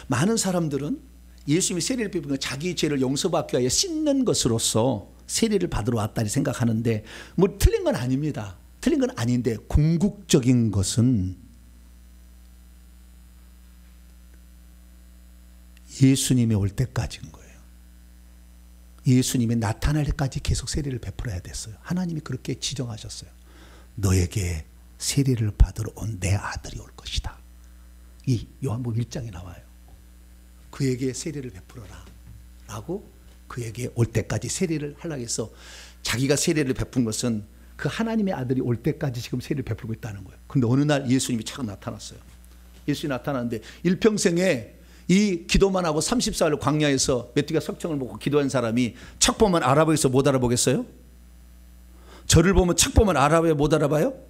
많은 사람들은 예수님이 세례를 베푼 건 자기 죄를 용서받기 위하여 씻는 것으로서 세례를 받으러 왔다 생각하는데 뭐 틀린 건 아닙니다. 틀린 건 아닌데 궁극적인 것은 예수님이 올 때까지인 거예요. 예수님이 나타날 때까지 계속 세례를 베풀어야 됐어요. 하나님이 그렇게 지정하셨어요. 너에게 세례를 받으러 온 내 아들이 올 것이다. 이 요한복음 1장에 나와요. 그에게 세례를 베풀어라 라고, 그에게 올 때까지 세례를 하려고 해서 자기가 세례를 베푼 것은 그 하나님의 아들이 올 때까지 지금 세례를 베풀고 있다는 거예요. 그런데 어느 날 예수님이 착 나타났어요. 예수님이 나타났는데 일평생에 이 기도만 하고 34일 광야에서 메뚜기가 석청을 먹고 기도한 사람이 책 보면 알아보겠어, 못 알아보겠어요? 저를 보면 책 보면 알아봐요, 못 알아봐요?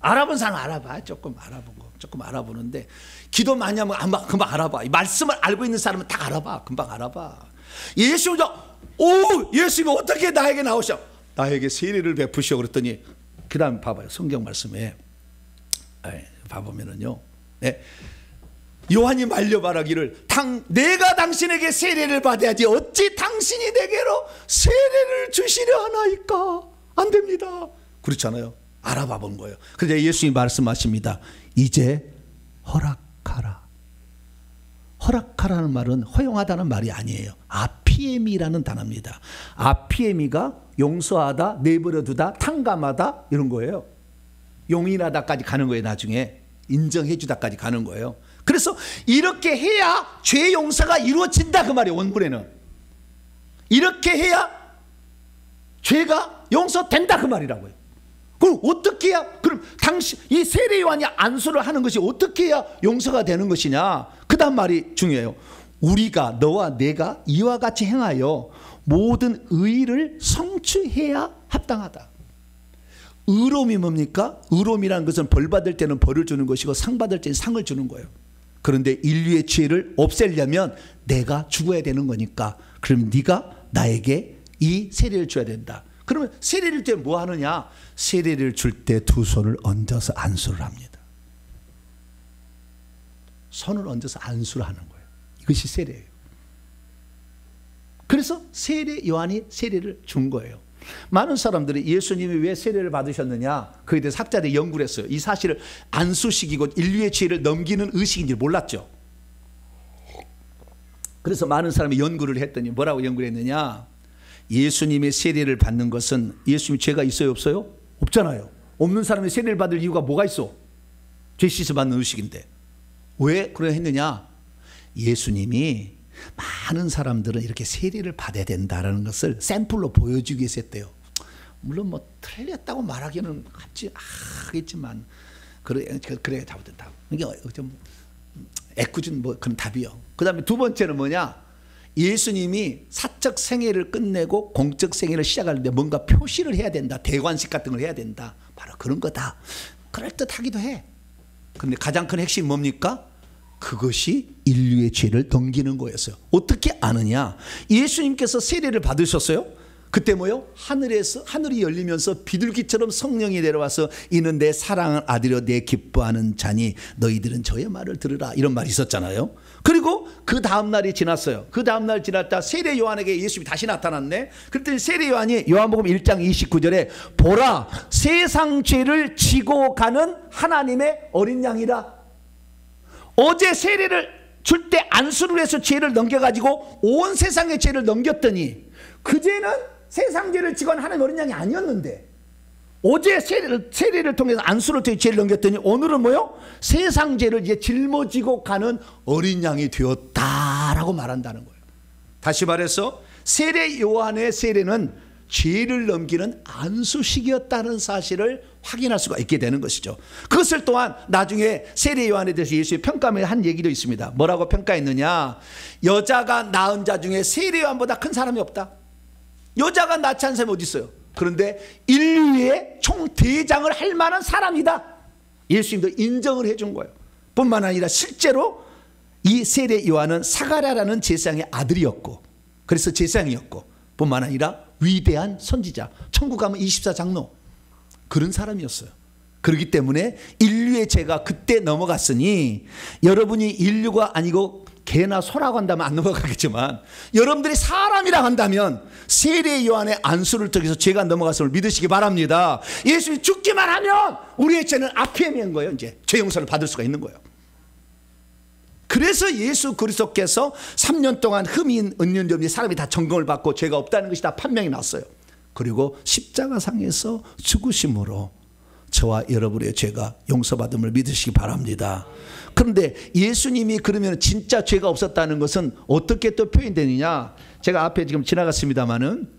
알아본 사람 알아봐. 조금 알아보고 조금 알아보는데 기도 많이 하면 금방 알아봐. 말씀을 알고 있는 사람은 다 알아봐. 금방 알아봐. 예수님도 예수님이 어떻게 나에게 나오셔? 나에게 세례를 베푸시오 그랬더니 그 다음 봐봐요. 성경 말씀에 봐보면은요, 요한이 말려 말하기를 내가 당신에게 세례를 받아야지 어찌 당신이 내게로 세례를 주시려 하나이까? 안 됩니다. 그렇잖아요. 알아봐 본 거예요. 그런데 예수님이 말씀하십니다. 이제 허락하라. 허락하라는 말은 허용하다는 말이 아니에요. 아피에미라는 단어입니다. 아피에미가 용서하다, 내버려두다, 탕감하다 이런 거예요. 용인하다까지 가는 거예요. 나중에 인정해 주다까지 가는 거예요. 그래서 이렇게 해야 죄 용서가 이루어진다 그 말이에요. 원문에는 이렇게 해야 죄가 용서된다 그 말이라고요. 그럼 어떻게 해야, 그럼 당신 이 세례 요한이 안수를 하는 것이 어떻게 해야 용서가 되는 것이냐? 그 다음 말이 중요해요. 우리가 너와 내가 이와 같이 행하여 모든 의를 성취해야 합당하다. 의로움이 뭡니까? 의로움이라는 것은 벌 받을 때는 벌을 주는 것이고 상 받을 때는 상을 주는 거예요. 그런데 인류의 죄를 없애려면 내가 죽어야 되는 거니까, 그럼 네가 나에게 이 세례를 줘야 된다. 그러면 세례를 때 뭐 하느냐? 세례를 줄 때 두 손을 얹어서 안수를 합니다. 손을 얹어서 안수를 하는 거예요. 이것이 세례예요. 그래서 세례 요한이 세례를 준 거예요. 많은 사람들이 예수님이 왜 세례를 받으셨느냐, 그에 대해서 학자들이 연구를 했어요. 이 사실을 안수식이고 인류의 죄를 넘기는 의식인지 몰랐죠. 그래서 많은 사람이 연구를 했더니 뭐라고 연구를 했느냐, 예수님의 세례를 받는 것은 예수님 죄가 있어요 없어요? 없잖아요. 없는 사람이 세례를 받을 이유가 뭐가 있어? 죄 씻어 받는 의식인데. 왜 그래 했느냐, 예수님이 많은 사람들은 이렇게 세례를 받아야 된다는 것을 샘플로 보여주기 위해서 했대요. 물론 뭐 틀렸다고 말하기는 하겠지만 그래 답이 된다. 이게 좀 애꿎은 뭐 그런 답이요. 그 다음에 두 번째는 뭐냐, 예수님이 사적 생애를 끝내고 공적 생애를 시작하는데 뭔가 표시를 해야 된다. 대관식 같은 걸 해야 된다. 바로 그런 거다. 그럴듯하기도 해. 그런데 가장 큰 핵심이 뭡니까? 그것이 인류의 죄를 넘기는 거였어요. 어떻게 아느냐? 예수님께서 세례를 받으셨어요. 그때 뭐요? 하늘이 열리면서 비둘기처럼 성령이 내려와서 이는 내 사랑하는 아들이여 내 기뻐하는 자니 너희들은 저의 말을 들으라, 이런 말이 있었잖아요. 그리고 그 다음 날이 지났어요. 그 다음 날 지났다 세례 요한에게 예수님이 다시 나타났네. 그랬더니 세례 요한이 요한복음 1장 29절에 보라 세상 죄를 지고 가는 하나님의 어린 양이라. 어제 세례를 줄 때 안수를 해서 죄를 넘겨가지고 온 세상의 죄를 넘겼더니 그제는 세상 죄를 지고 가는 하나님의 어린 양이 아니었는데, 어제 세례를 통해서 안수를 통해 죄를 넘겼더니 오늘은 뭐요? 세상 죄를 이제 짊어지고 가는 어린 양이 되었다라고 말한다는 거예요. 다시 말해서 세례 요한의 세례는 죄를 넘기는 안수식이었다는 사실을 확인할 수가 있게 되는 것이죠. 그것을 또한 나중에 세례 요한에 대해서 예수의 평가에 한 얘기도 있습니다. 뭐라고 평가했느냐, 여자가 낳은 자 중에 세례 요한보다 큰 사람이 없다. 여자가 낳지 않은 사람이 어디 있어요? 그런데 인류의 총대장을 할 만한 사람이다. 예수님도 인정을 해준 거예요. 뿐만 아니라 실제로 이 세례 요한은 사가랴라는 제사장의 아들이었고, 그래서 제사장이었고, 뿐만 아니라 위대한 선지자, 천국 가면 24장로, 그런 사람이었어요. 그렇기 때문에 인류의 죄가 그때 넘어갔으니, 여러분이 인류가 아니고 개나 소라고 한다면 안 넘어가겠지만 여러분들이 사람이라 한다면 세례 요한의 안수를 통해서 죄가 넘어갔음을 믿으시기 바랍니다. 예수님이 죽기만 하면 우리의 죄는 아피엠인 거예요. 이제 죄 용서를 받을 수가 있는 거예요. 그래서 예수 그리스도께서 3년 동안 흠인 은연중에 사람이 다 점검을 받고 죄가 없다는 것이 다 판명이 났어요. 그리고 십자가상에서 죽으심으로 저와 여러분의 죄가 용서받음을 믿으시기 바랍니다. 그런데 예수님이 그러면 진짜 죄가 없었다는 것은 어떻게 또 표현되느냐, 제가 앞에 지금 지나갔습니다마는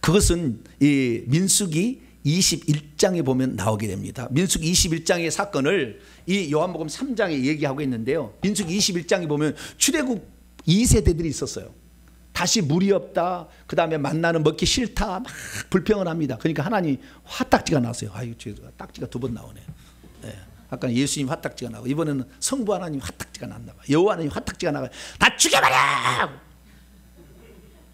그것은 이 민수기 21장에 보면 나오게 됩니다. 민수기 21장의 사건을 이 요한복음 3장에 얘기하고 있는데요, 민수기 21장에 보면 출애굽 2세대들이 있었어요. 다시 물이 없다, 그 다음에 만나는 먹기 싫다, 막 불평을 합니다. 그러니까 하나님 화딱지가 나왔어요. 아유, 딱지가 두 번 나오네. 네. 아까 예수님 화딱지가 나고, 이번에는 성부 하나님 화딱지가 났나 봐. 여호와 하나님 화딱지가 나가, 다 죽여버려!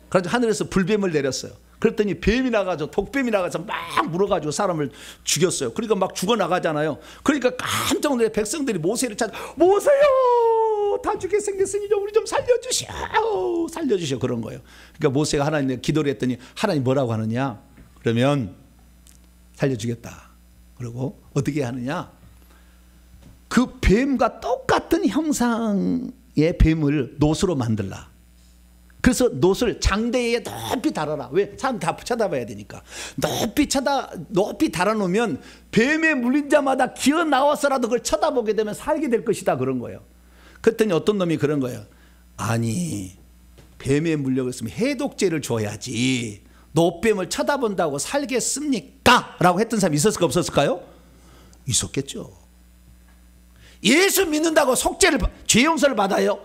그래서 하늘에서 불뱀을 내렸어요. 그랬더니 뱀이 나가서, 독뱀이 나가서 막 물어가지고 사람을 죽였어요. 그러니까 막 죽어나가잖아요. 그러니까 깜짝 놀래 백성들이 모세를 찾아, 모세요! 다 죽게 생겼으니 우리 좀 살려주시오. 그런 거예요. 그러니까 모세가 하나님께 기도를 했더니 하나님 뭐라고 하느냐, 그러면 살려주겠다. 그리고 어떻게 하느냐, 그 뱀과 똑같은 형상의 뱀을 놋으로 만들라. 그래서 놋을 장대에 높이 달아라. 왜? 사람 다 쳐다봐야 되니까. 높이 달아놓으면 뱀에 물린 자마다 기어 나와서라도 그걸 쳐다보게 되면 살게 될 것이다. 그런 거예요. 그랬더니 어떤 놈이 그런 거예요. 아니, 뱀에 물려있으면 해독제를 줘야지 놋뱀을 쳐다본다고 살겠습니까? 라고 했던 사람이 있었을까 없었을까요? 있었겠죠. 예수 믿는다고 속죄를, 죄 용서를 받아요?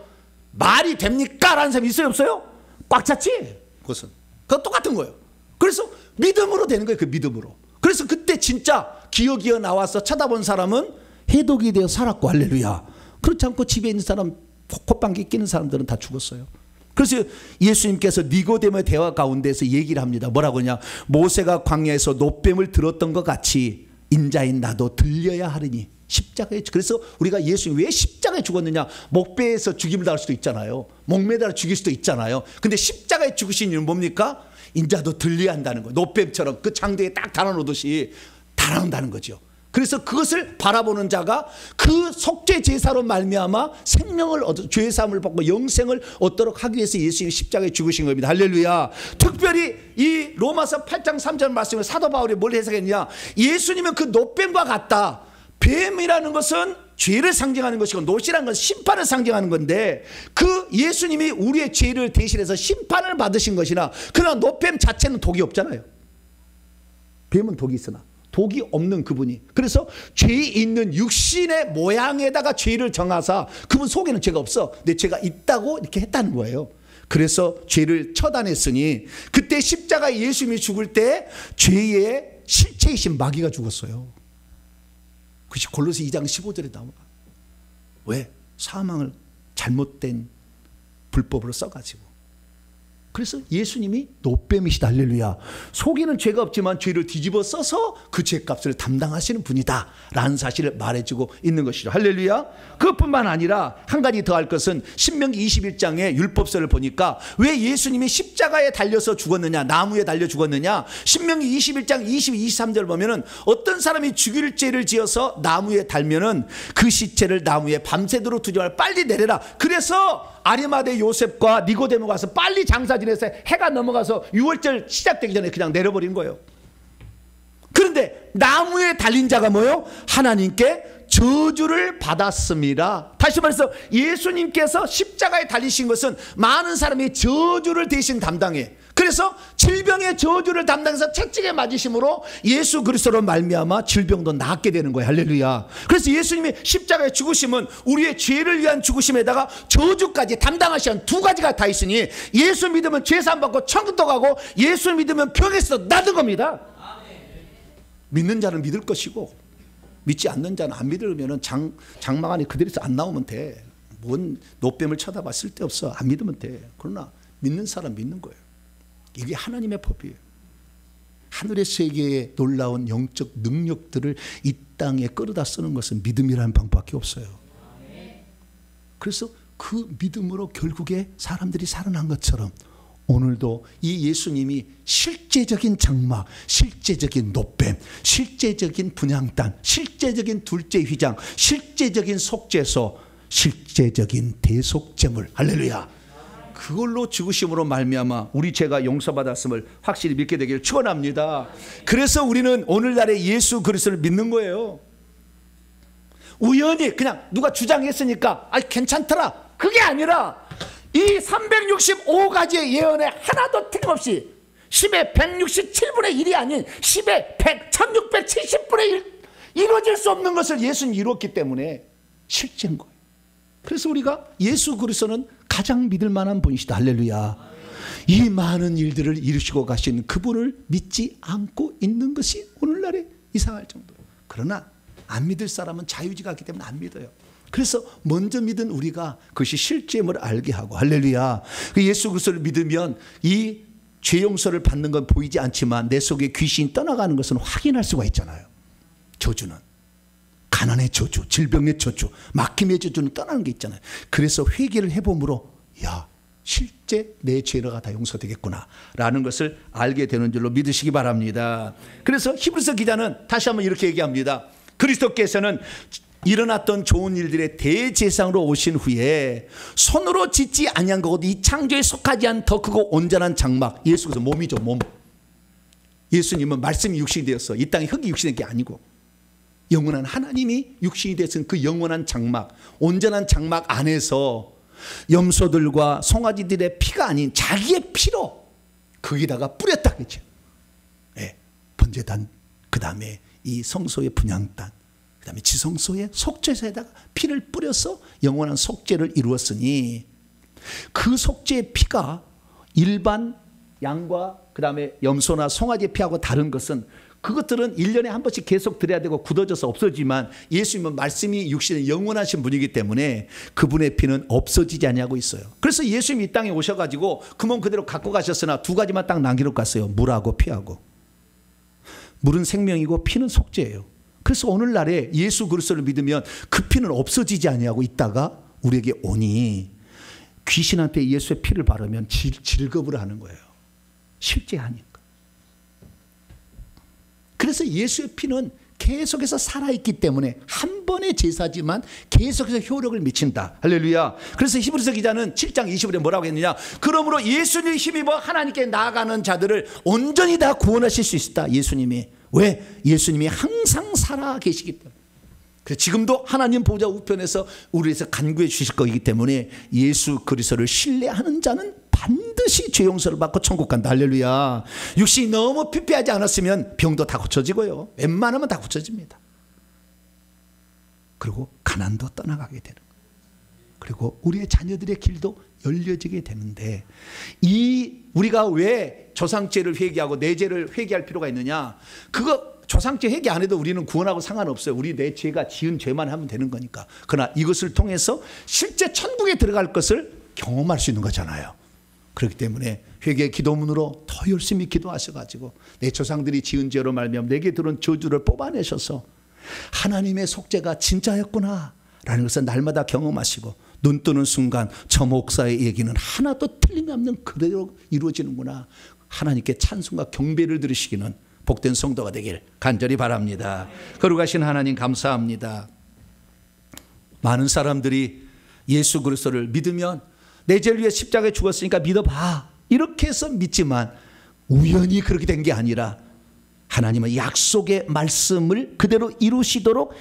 말이 됩니까? 라는 사람이 있어요 없어요? 꽉 찼지? 그것은. 그건 똑같은 거예요. 그래서 믿음으로 되는 거예요. 그 믿음으로. 그래서 그래서 그때 진짜 기어기어 나와서 쳐다본 사람은 해독이 되어 살았고, 할렐루야. 그렇지 않고 집에 있는 사람, 콧방귀 끼는 사람들은 다 죽었어요. 그래서 예수님께서 니고데모의 대화 가운데서 얘기를 합니다. 뭐라고 하냐? 모세가 광야에서 노뱀을 들었던 것 같이 인자인 나도 들려야 하리니. 십자가에. 그래서 우리가 예수님이 왜 십자가에 죽었느냐? 목배에서 죽임을 당할 수도 있잖아요. 목매달아 죽일 수도 있잖아요. 근데 십자가에 죽으신 이유는 뭡니까? 인자도 들려야 한다는 거예요. 노뱀처럼 그 장대에 딱 달아놓듯이 달아놓는다는 거죠. 그래서 그것을 바라보는 자가 그 속죄 제사로 말미암아 생명을 얻어 죄 사함을 받고 영생을 얻도록 하기 위해서 예수님이 십자가에 죽으신 겁니다. 할렐루야. 특별히 이 로마서 8장 3절 말씀을 사도 바울이 뭘 해석했냐? 예수님은 그 노뱀과 같다. 뱀이라는 것은 죄를 상징하는 것이고 노시라는 것은 심판을 상징하는 건데, 그 예수님이 우리의 죄를 대신해서 심판을 받으신 것이나, 그러나 노뱀 자체는 독이 없잖아요. 뱀은 독이 있으나 독이 없는 그분이, 그래서 죄 있는 육신의 모양에다가 죄를 정하사 그분 속에는 죄가 없어. 내 죄가 있다고 이렇게 했다는 거예요. 그래서 죄를 처단했으니 그때 십자가에 예수님이 죽을 때 죄의 실체이신 마귀가 죽었어요. 그것이 골로새 2장 15절에 나와. 왜? 사망을 잘못된 불법으로 써가지고. 그래서 예수님이 노뱀이시다. 할렐루야. 속에는 죄가 없지만 죄를 뒤집어 써서 그 죄값을 담당하시는 분이다 라는 사실을 말해주고 있는 것이죠. 할렐루야. 그것뿐만 아니라 한 가지 더 할 것은 신명기 21장의 율법서를 보니까 왜 예수님이 십자가에 달려서 죽었느냐, 나무에 달려 죽었느냐. 신명기 21장 22, 23절 보면은 어떤 사람이 죽일 죄를 지어서 나무에 달면은 그 시체를 나무에 밤새도록 두지 말고 빨리 내려라. 그래서 아리마대 요셉과 니고데모 가서 빨리 장사 지내서 해가 넘어가서 6월절 시작되기 전에 그냥 내려버린 거예요. 그런데 나무에 달린 자가 뭐예요? 하나님께 저주를 받았습니다. 다시 말해서 예수님께서 십자가에 달리신 것은 많은 사람이 저주를 대신 담당해. 그래서 질병의 저주를 담당해서 채찍에 맞으심으로 예수 그리스도로 말미암아 질병도 낫게 되는 거예요. 할렐루야. 그래서 예수님이 십자가에 죽으심은 우리의 죄를 위한 죽으심에다가 저주까지 담당하시는 두 가지가 다 있으니, 예수 믿으면 죄사함 받고 천국도 가고, 예수 믿으면 병에서 나는 겁니다. 믿는 자는 믿을 것이고 믿지 않는 자는 안 믿으면 장막 안에 그대로서 안 나오면 돼. 뭔 노뱀을 쳐다봐 쓸데없어. 안 믿으면 돼. 그러나 믿는 사람 믿는 거예요. 이게 하나님의 법이에요. 하늘의 세계의 놀라운 영적 능력들을 이 땅에 끌어다 쓰는 것은 믿음이라는 방법밖에 없어요. 그래서 그 믿음으로 결국에 사람들이 살아난 것처럼 오늘도 이 예수님이 실제적인 장막, 실제적인 노뱀, 실제적인 분향단, 실제적인 둘째 휘장, 실제적인 속죄소, 실제적인 대속제물, 할렐루야. 그걸로 죽으심으로 말미암아 우리 죄가 용서받았음을 확실히 믿게 되기를 축원합니다. 그래서 우리는 오늘날의 예수 그리스도를 믿는 거예요. 우연히 그냥 누가 주장했으니까 괜찮더라, 그게 아니라 이 365가지의 예언에 하나도 틀림없이 10의 167분의 1이 아닌 10의 100, 1670분의 1 이루어질 수 없는 것을 예수님이 이루었기 때문에 실제인 거예요. 그래서 우리가 예수 그리스도는 가장 믿을 만한 분이시다. 할렐루야. 이 많은 일들을 이루시고 가신 그분을 믿지 않고 있는 것이 오늘날에 이상할 정도예요. 그러나 안 믿을 사람은 자유지가 있기 때문에 안 믿어요. 그래서 먼저 믿은 우리가 그것이 실제임을 알게 하고, 할렐루야. 그 예수 그리스도를 믿으면 이 죄 용서를 받는 건 보이지 않지만 내 속에 귀신이 떠나가는 것은 확인할 수가 있잖아요. 저주는 가난의 저주, 질병의 저주, 막힘의 저주는 떠나는 게 있잖아요. 그래서 회개를 해봄으로 야, 실제 내 죄가 다 용서되겠구나 라는 것을 알게 되는 줄로 믿으시기 바랍니다. 그래서 히브리서 기자는 다시 한번 이렇게 얘기합니다. 그리스도께서는 일어났던 좋은 일들의 대제사장으로 오신 후에 손으로 짓지 아니한 것도 이 창조에 속하지 않은 더 크고 온전한 장막, 예수께서 몸이죠. 몸. 예수님은 말씀이 육신이 되었어. 이 땅에 흙이 육신된 게 아니고 영원한 하나님이 육신이 되었은 그 영원한 장막, 온전한 장막 안에서 염소들과 송아지들의 피가 아닌 자기의 피로 거기다가 뿌렸다 그랬죠. 네, 번제단, 그 다음에 이 성소의 분향단, 그 다음에 지성소의 속죄소에다가 피를 뿌려서 영원한 속죄를 이루었으니, 그 속죄의 피가 일반 양과 그 다음에 염소나 송아지의 피하고 다른 것은 그것들은 1년에 한 번씩 계속 드려야 되고 굳어져서 없어지지만 예수님은 말씀이 육신에 영원하신 분이기 때문에 그분의 피는 없어지지 않냐고 있어요. 그래서 예수님이 이 땅에 오셔가지고 금은 그대로 갖고 가셨으나 두 가지만 딱 남기고 갔어요. 물하고 피하고. 물은 생명이고 피는 속죄예요. 그래서 오늘날에 예수 그리스도를 믿으면 그 피는 없어지지 않냐고 있다가 우리에게 오니 귀신한테 예수의 피를 바르면 질겁을 하는 거예요. 실제 하니까. 그래서 예수의 피는 계속해서 살아있기 때문에 한 번의 제사지만 계속해서 효력을 미친다. 할렐루야. 그래서 히브리서 기자는 7장 20절에 뭐라고 했느냐. 그러므로 예수님의 힘입어 하나님께 나아가는 자들을 온전히 다 구원하실 수 있다. 예수님이. 왜? 예수님이 항상 살아 계시기 때문에. 그래서 지금도 하나님 보좌 우편에서 우리를 위해서 간구해 주실 거기 때문에 예수 그리스도를 신뢰하는 자는 반드시 죄 용서를 받고 천국 간다. 할렐루야. 육신이 너무 피폐하지 않았으면 병도 다 고쳐지고요. 웬만하면 다 고쳐집니다. 그리고 가난도 떠나가게 되는 거예요. 그리고 우리의 자녀들의 길도 열려지게 되는데 우리가 왜 조상죄를 회개하고 내 죄를 회개할 필요가 있느냐. 그거 조상죄 회개 안 해도 우리는 구원하고 상관없어요. 우리 내 죄가 지은 죄만 하면 되는 거니까. 그러나 이것을 통해서 실제 천국에 들어갈 것을 경험할 수 있는 거잖아요. 그렇기 때문에 회개 기도문으로 더 열심히 기도하셔가지고 내 조상들이 지은 죄로 말미암아 내게 들은 저주를 뽑아내셔서 하나님의 속죄가 진짜였구나 라는 것을 날마다 경험하시고 눈 뜨는 순간 저 목사의 얘기는 하나도 틀림없는 그대로 이루어지는구나. 하나님께 찬송과 경배를 드리시기는 복된 성도가 되길 간절히 바랍니다. 거룩하신 하나님 감사합니다. 많은 사람들이 예수 그리스도를 믿으면 내 죄를 위해 십자가에 죽었으니까 믿어봐 이렇게 해서 믿지만 우연히 그렇게 된 게 아니라 하나님은 약속의 말씀을 그대로 이루시도록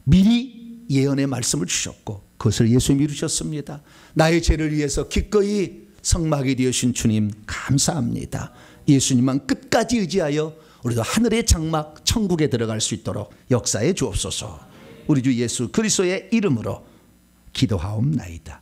미리 예언의 말씀을 주셨고 그것을 예수님이 이루셨습니다. 나의 죄를 위해서 기꺼이 성막이 되어주신 주님 감사합니다. 예수님만 끝까지 의지하여 우리도 하늘의 장막 천국에 들어갈 수 있도록 역사해 주옵소서. 우리 주 예수 그리스도의 이름으로 기도하옵나이다.